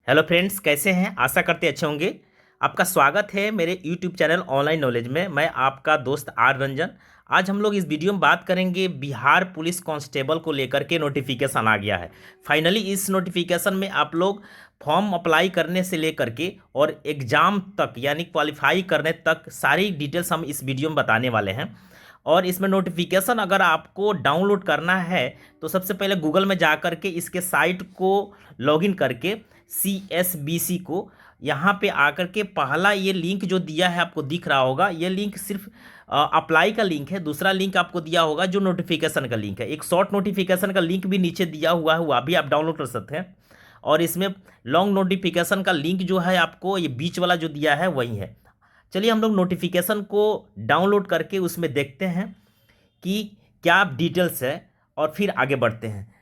Hello friends, कैसे हैं? आशा करते अच्छे होंगे। आपका स्वागत है मेरे यूट्यूब चैनल ऑनलाइन नॉलेज में। मैं आपका दोस्त आर रंजन। आज हम लोग इस वीडियो में बात करेंगे बिहार पुलिस कांस्टेबल को लेकर के नोटिफिकेशन आ गया है। फाइनली इस नोटिफिकेशन में आप लोग फॉर्म अप्लाई करने से लेकर के और एग्ज़ाम तक यानी क्वालिफाई करने तक सारी डिटेल्स हम इस वीडियो में बताने वाले हैं। और इसमें नोटिफिकेशन अगर आपको डाउनलोड करना है तो सबसे पहले गूगल में जा कर के इसके साइट को लॉगिन करके CSBC को यहाँ पे आकर के पहला ये लिंक जो दिया है आपको दिख रहा होगा, ये लिंक सिर्फ अप्लाई का लिंक है। दूसरा लिंक आपको दिया होगा जो नोटिफिकेशन का लिंक है। एक शॉर्ट नोटिफिकेशन का लिंक भी नीचे दिया हुआ है, वह भी आप डाउनलोड कर सकते हैं। और इसमें लॉन्ग नोटिफिकेशन का लिंक जो है आपको ये बीच वाला जो दिया है वही है। चलिए हम लोग नोटिफिकेशन को डाउनलोड करके उसमें देखते हैं कि क्या डिटेल्स है और फिर आगे बढ़ते हैं।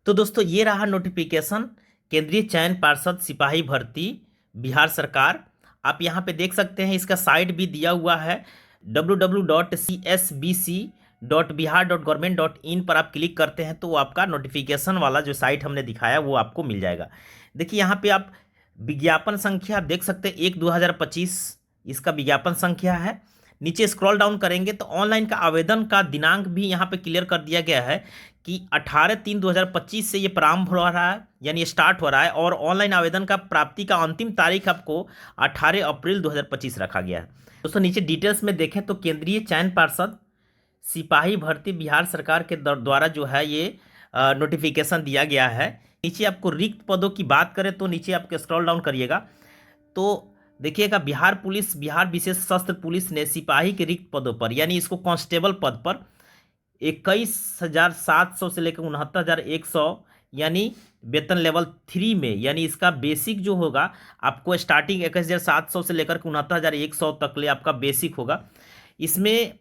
तो दोस्तों ये रहा नोटिफिकेशन, केंद्रीय चयन पार्षद सिपाही भर्ती बिहार सरकार। आप यहाँ पे देख सकते हैं, इसका साइट भी दिया हुआ है www.csbc.bihar.government.in पर आप क्लिक करते हैं तो आपका नोटिफिकेशन वाला जो साइट हमने दिखाया वो आपको मिल जाएगा। देखिए यहाँ पे आप विज्ञापन संख्या आप देख सकते हैं 1/2025 इसका विज्ञापन संख्या है। नीचे स्क्रॉल डाउन करेंगे तो ऑनलाइन का आवेदन का दिनांक भी यहाँ पे क्लियर कर दिया गया है कि 18/3/2025 से ये प्रारंभ हो रहा है, यानी स्टार्ट हो रहा है। और ऑनलाइन आवेदन का प्राप्ति का अंतिम तारीख आपको 18 अप्रैल 2025 रखा गया है। दोस्तों नीचे डिटेल्स में देखें तो केंद्रीय चयन पार्षद सिपाही भर्ती बिहार सरकार के द्वारा जो है ये नोटिफिकेशन दिया गया है। नीचे आपको रिक्त पदों की बात करें तो नीचे आपके स्क्रॉल डाउन करिएगा तो देखिएगा बिहार पुलिस, बिहार विशेष सशस्त्र पुलिस ने सिपाही के रिक्त पदों पर यानी इसको कांस्टेबल पद पर 21,700 से लेकर 69,100 यानी वेतन लेवल 3 में, यानी इसका बेसिक जो होगा आपको स्टार्टिंग 21,700 से लेकर 69,100 तक ले आपका बेसिक होगा। इसमें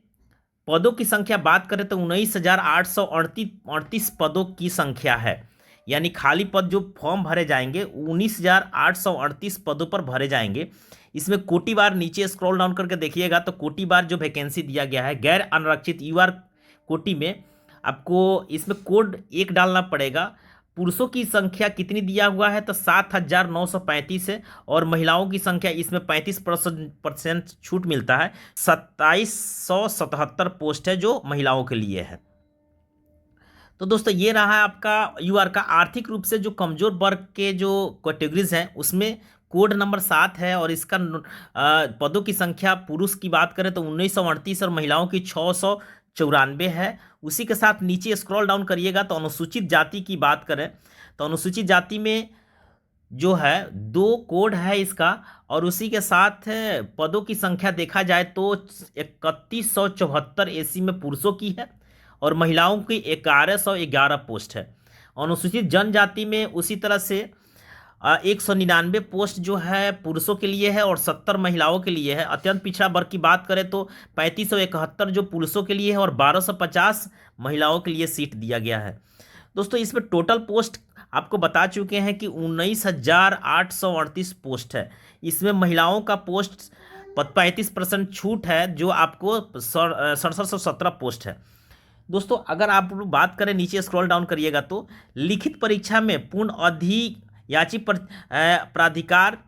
पदों की संख्या बात करें तो 19,838 पदों की संख्या है, यानी खाली पद जो फॉर्म भरे जाएंगे 19,838 पदों पर भरे जाएंगे। इसमें कोटिवार नीचे स्क्रॉल डाउन करके देखिएगा तो कोटिवार जो वैकेंसी दिया गया है गैर अनारक्षित यूआर कोटि में आपको इसमें कोड 1 डालना पड़ेगा। पुरुषों की संख्या कितनी दिया हुआ है तो 7,935 है और महिलाओं की संख्या इसमें 35% छूट मिलता है। 2,777 पोस्ट है जो महिलाओं के लिए है। तो दोस्तों ये रहा आपका यूआर का। आर्थिक रूप से जो कमजोर वर्ग के जो कैटेगरीज हैं उसमें कोड नंबर 7 है और इसका पदों की संख्या पुरुष की बात करें तो 1938 और महिलाओं की 694 है। उसी के साथ नीचे स्क्रॉल डाउन करिएगा तो अनुसूचित जाति की बात करें तो अनुसूचित जाति में जो है 2 कोड है इसका और उसी के साथ पदों की संख्या देखा जाए तो 3174 एसी में पुरुषों की है और महिलाओं की 1111 पोस्ट है। अनुसूचित जनजाति में उसी तरह से 199 पोस्ट जो है पुरुषों के लिए है और 70 महिलाओं के लिए है। अत्यंत पिछड़ा वर्ग की बात करें तो 3571 जो पुरुषों के लिए है और 1250 महिलाओं के लिए सीट दिया गया है। दोस्तों इसमें टोटल पोस्ट आपको बता चुके हैं कि 19,838 पोस्ट है। इसमें महिलाओं का पोस्ट 35% छूट है जो आपको 6717 पोस्ट है। दोस्तों अगर आप बात करें नीचे स्क्रॉल डाउन करिएगा तो लिखित परीक्षा में पूर्ण अधियाची प्राधिकार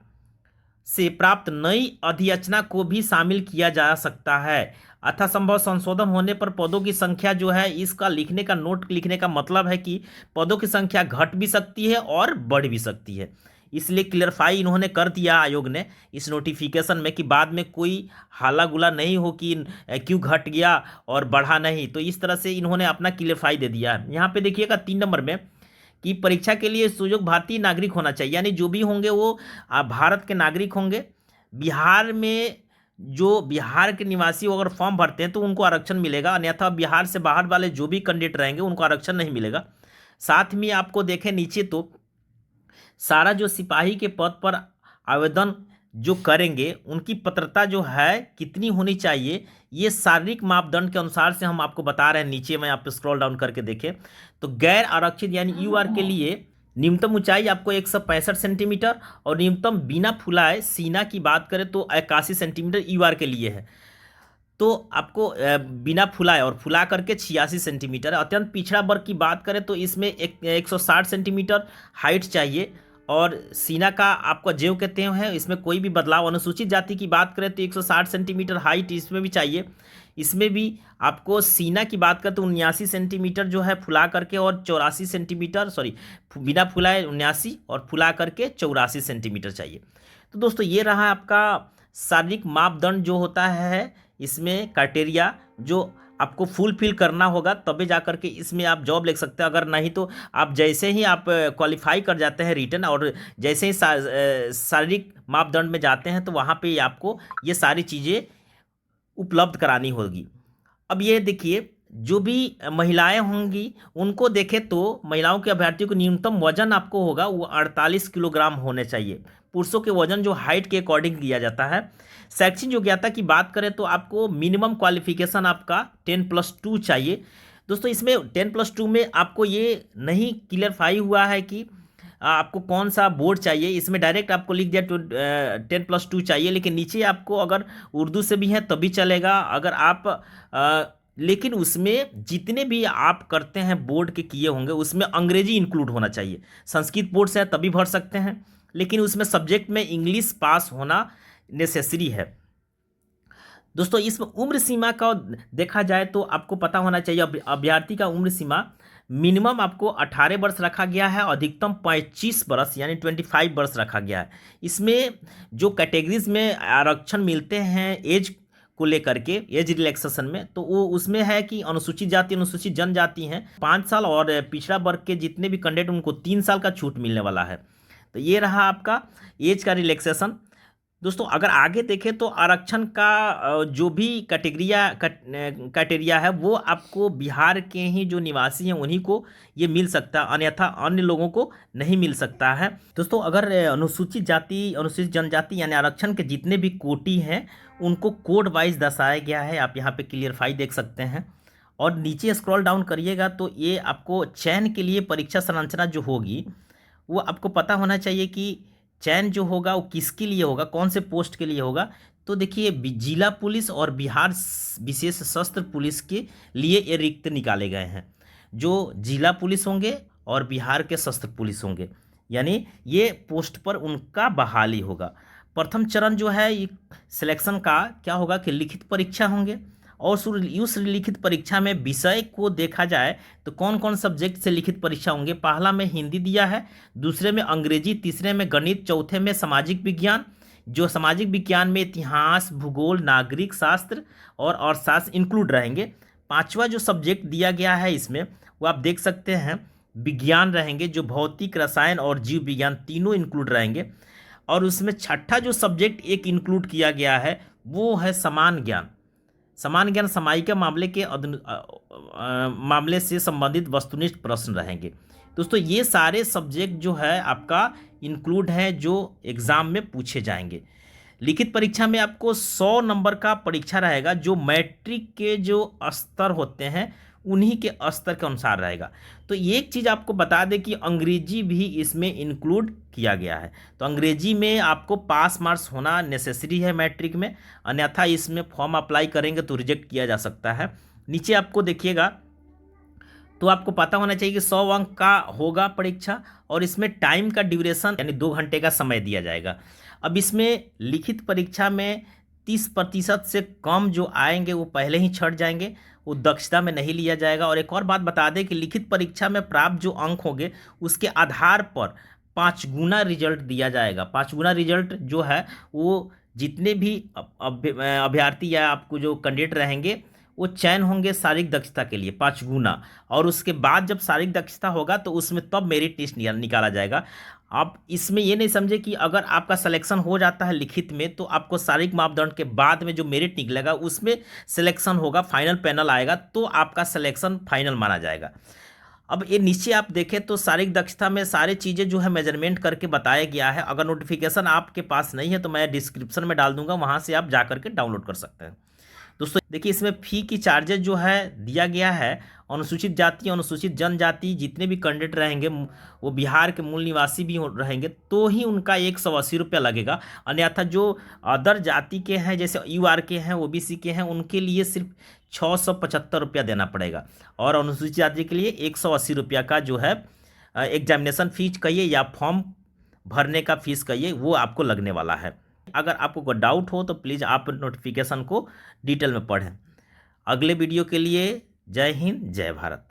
से प्राप्त नई अधियाचना को भी शामिल किया जा सकता है। अथा संभव संशोधन होने पर पदों की संख्या जो है इसका लिखने का नोट लिखने का मतलब है कि पदों की संख्या घट भी सकती है और बढ़ भी सकती है। इसलिए क्लियरफाई इन्होंने कर दिया आयोग ने इस नोटिफिकेशन में कि बाद में कोई हाला गुला नहीं हो कि क्यों घट गया और बढ़ा नहीं। तो इस तरह से इन्होंने अपना क्लियरफाई दे दिया है। यहाँ पे देखिएगा 3 नंबर में कि परीक्षा के लिए सुयोग्य भारतीय नागरिक होना चाहिए, यानी जो भी होंगे वो भारत के नागरिक होंगे। बिहार में जो बिहार के निवासी अगर फॉर्म भरते हैं तो उनको आरक्षण मिलेगा, अन्यथा बिहार से बाहर वाले जो भी कैंडिडेट रहेंगे उनको आरक्षण नहीं मिलेगा। साथ में आपको देखें नीचे तो सारा जो सिपाही के पद पर आवेदन जो करेंगे उनकी पात्रता जो है कितनी होनी चाहिए, ये शारीरिक मापदंड के अनुसार से हम आपको बता रहे हैं। नीचे में आप स्क्रॉल डाउन करके देखें तो गैर आरक्षित यानी यूआर के लिए न्यूनतम ऊंचाई आपको 165 सेंटीमीटर और न्यूनतम बिना फुलाए सीना की बात करें तो 81 सेंटीमीटर यूआर के लिए है। तो आपको बिना फुलाए और फुला करके 86 सेंटीमीटर। अत्यंत पिछड़ा वर्ग की बात करें तो इसमें 160 सेंटीमीटर हाइट चाहिए और सीना का आपका जेव कहते हैं, इसमें कोई भी बदलाव। अनुसूचित जाति की बात करें तो 160 सेंटीमीटर हाइट इसमें भी चाहिए। इसमें भी आपको सीना की बात करें तो 79 सेंटीमीटर जो है फुला करके, और 84 सेंटीमीटर, सॉरी बिना फुलाए 79 और फुला करके 84 सेंटीमीटर चाहिए। तो दोस्तों ये रहा आपका शारीरिक मापदंड जो होता है, इसमें क्राइटेरिया जो आपको फुलफिल करना होगा, तभी जा करके इसमें आप जॉब ले सकते हैं। अगर नहीं तो आप जैसे ही आप क्वालिफाई कर जाते हैं रिटर्न, और जैसे ही शारीरिक मापदंड में जाते हैं, तो वहाँ पे आपको ये सारी चीज़ें उपलब्ध करानी होगी। अब ये देखिए, जो भी महिलाएं होंगी उनको देखें तो महिलाओं के अभ्यर्थियों को न्यूनतम वजन आपको होगा वो 48 किलोग्राम होने चाहिए। पुरुषों के वजन जो हाइट के अकॉर्डिंग दिया जाता है। शैक्षिक योग्यता की बात करें तो आपको मिनिमम क्वालिफिकेशन आपका 10+2 चाहिए। दोस्तों इसमें 10+2 में आपको ये नहीं क्लियरफाई हुआ है कि आपको कौन सा बोर्ड चाहिए। इसमें डायरेक्ट आपको लिख दिया 10+2 चाहिए, लेकिन नीचे आपको अगर उर्दू से भी है तभी चलेगा। अगर आप लेकिन उसमें जितने भी आप करते हैं बोर्ड के किए होंगे उसमें अंग्रेजी इंक्लूड होना चाहिए। संस्कृत बोर्ड से है तभी भर सकते हैं, लेकिन उसमें सब्जेक्ट में इंग्लिश पास होना नेसेसरी है। दोस्तों इसमें उम्र सीमा का देखा जाए तो आपको पता होना चाहिए, अभ्यर्थी का उम्र सीमा मिनिमम आपको 18 वर्ष रखा गया है, अधिकतम 25 वर्ष यानी 25 वर्ष रखा गया है। इसमें जो कैटेगरीज में आरक्षण मिलते हैं एज को लेकर के, एज रिलैक्सेशन में, तो वो उसमें है कि अनुसूचित जाति अनुसूचित जनजाति हैं 5 साल, और पिछड़ा वर्ग के जितने भी कैंडिडेट उनको 3 साल का छूट मिलने वाला है। तो ये रहा आपका एज का रिलैक्सेशन। दोस्तों अगर आगे देखें तो आरक्षण का जो भी क्राइटेरिया है वो आपको बिहार के ही जो निवासी हैं उन्हीं को ये मिल सकता है, अन्यथा अन्य लोगों को नहीं मिल सकता है। दोस्तों अगर अनुसूचित जाति अनुसूचित जनजाति यानी आरक्षण के जितने भी कोटि हैं उनको कोड वाइज दर्शाया गया है, आप यहाँ पे क्लियरफाई देख सकते हैं। और नीचे स्क्रॉल डाउन करिएगा तो ये आपको चयन के लिए परीक्षा संरचना जो होगी वो आपको पता होना चाहिए कि चयन जो होगा वो किसके लिए होगा, कौन से पोस्ट के लिए होगा। तो देखिए जिला पुलिस और बिहार विशेष सशस्त्र पुलिस के लिए ये रिक्त निकाले गए हैं। जो जिला पुलिस होंगे और बिहार के सशस्त्र पुलिस होंगे, यानी ये पोस्ट पर उनका बहाली होगा। प्रथम चरण जो है ये सिलेक्शन का क्या होगा कि लिखित परीक्षा होंगे, और उस लिखित परीक्षा में विषय को देखा जाए तो कौन कौन सब्जेक्ट से लिखित परीक्षा होंगे। पहला में हिंदी दिया है, दूसरे में अंग्रेजी, तीसरे में गणित, चौथे में सामाजिक विज्ञान। जो सामाजिक विज्ञान में इतिहास, भूगोल, नागरिक शास्त्र और अर्थशास्त्र इंक्लूड रहेंगे। पांचवा जो सब्जेक्ट दिया गया है इसमें वो आप देख सकते हैं विज्ञान रहेंगे, जो भौतिक, रसायन और जीव विज्ञान तीनों इंक्लूड रहेंगे। और उसमें छठा जो सब्जेक्ट एक इंक्लूड किया गया है वो है समान ज्ञान। समान ज्ञान समायिका मामले से संबंधित वस्तुनिष्ठ प्रश्न रहेंगे। दोस्तों ये सारे सब्जेक्ट जो है आपका इंक्लूड है जो एग्ज़ाम में पूछे जाएंगे। लिखित परीक्षा में आपको 100 नंबर का परीक्षा रहेगा, जो मैट्रिक के जो स्तर होते हैं उन्हीं के स्तर के अनुसार रहेगा। तो एक चीज़ आपको बता दें कि अंग्रेजी भी इसमें इंक्लूड किया गया है। तो अंग्रेजी में आपको पास मार्क्स होना नेसेसरी है मैट्रिक में, अन्यथा इसमें फॉर्म अप्लाई करेंगे तो रिजेक्ट किया जा सकता है। नीचे आपको देखिएगा तो आपको पता होना चाहिए कि 100 अंक का होगा परीक्षा, और इसमें टाइम का ड्यूरेशन यानी 2 घंटे का समय दिया जाएगा। अब इसमें लिखित परीक्षा में 30% से कम जो आएंगे वो पहले ही छट जाएंगे, वो दक्षता में नहीं लिया जाएगा। और एक और बात बता दें कि लिखित परीक्षा में प्राप्त जो अंक होंगे उसके आधार पर 5 गुना रिजल्ट दिया जाएगा। 5 गुना रिजल्ट जो है वो जितने भी अभ्यर्थी या आपको जो कैंडिडेट रहेंगे वो चयन होंगे शारीरिक दक्षता के लिए 5 गुना, और उसके बाद जब शारीरिक दक्षता होगा तो उसमें तब मेरिट टेस्ट निकाला जाएगा। आप इसमें ये नहीं समझे कि अगर आपका सिलेक्शन हो जाता है लिखित में तो आपको शारीरिक मापदंड के बाद में जो मेरिट निकलेगा उसमें सिलेक्शन होगा, फाइनल पैनल आएगा तो आपका सिलेक्शन फाइनल माना जाएगा। अब ये नीचे आप देखें तो शारीरिक दक्षता में सारी चीज़ें जो है मेजरमेंट करके बताया गया है। अगर नोटिफिकेशन आपके पास नहीं है तो मैं डिस्क्रिप्शन में डाल दूंगा, वहाँ से आप जा करके डाउनलोड कर सकते हैं। दोस्तों देखिए इसमें फ़ी की चार्जेस जो है दिया गया है, अनुसूचित जाति अनुसूचित जनजाति जितने भी कैंडिडेट रहेंगे वो बिहार के मूल निवासी भी रहेंगे तो ही उनका 180 रुपया लगेगा, अन्यथा जो अदर जाति के हैं जैसे UR के हैं, OBC के हैं, उनके लिए सिर्फ 675 रुपया देना पड़ेगा। और अनुसूचित जाति के लिए 180 रुपया का जो है एग्जामिनेशन फीस कहिए या फॉर्म भरने का फीस का ये वो आपको लगने वाला है। अगर आपको कोई डाउट हो तो प्लीज़ आप नोटिफिकेशन को डिटेल में पढ़ें। अगले वीडियो के लिए जय हिंद जय भारत।